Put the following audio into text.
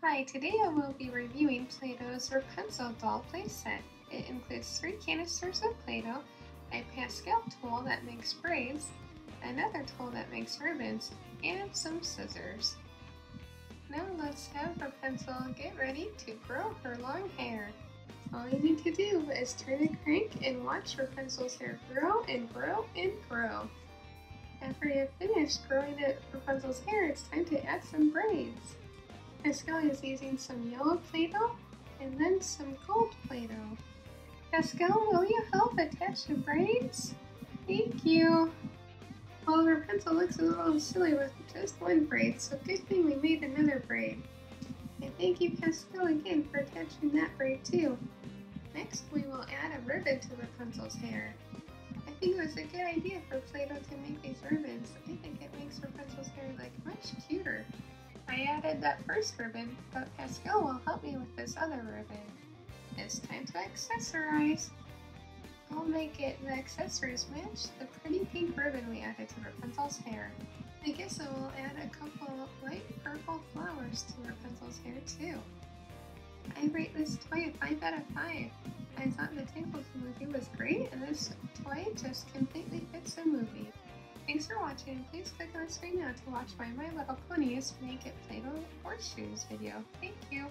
Hi, today I will be reviewing Play-Doh's Rapunzel doll playset. It includes 3 canisters of Play-Doh, a Pascal tool that makes braids, another tool that makes ribbons, and some scissors. Now let's have Rapunzel get ready to grow her long hair. All you need to do is turn the crank and watch Rapunzel's hair grow and grow and grow. After you've finished growing Rapunzel's hair, it's time to add some braids. Pascal is using some yellow Play-Doh and then some gold Play-Doh. Pascal, will you help attach the braids? Thank you! Well, Rapunzel looks a little silly with just one braid, so good thing we made another braid. And thank you, Pascal, again for attaching that braid too. Next, we will add a ribbon to Rapunzel's hair. I think it was a good idea for Play-Doh to make these ribbons. I think it makes Rapunzel's hair look much cuter. I added that first ribbon, but Pascal will help me with this other ribbon. It's time to accessorize. I'll make the accessories match the pretty pink ribbon we added to Rapunzel's hair. I guess I will add a couple light purple flowers to Rapunzel's hair too. I rate this toy a 5 out of 5. I thought the Tangled movie was great, and this toy just completely fits the movie. Thanks for watching. Please click on the screen now to watch my My Little Ponies Make It Play-Doh Horseshoes video. Thank you!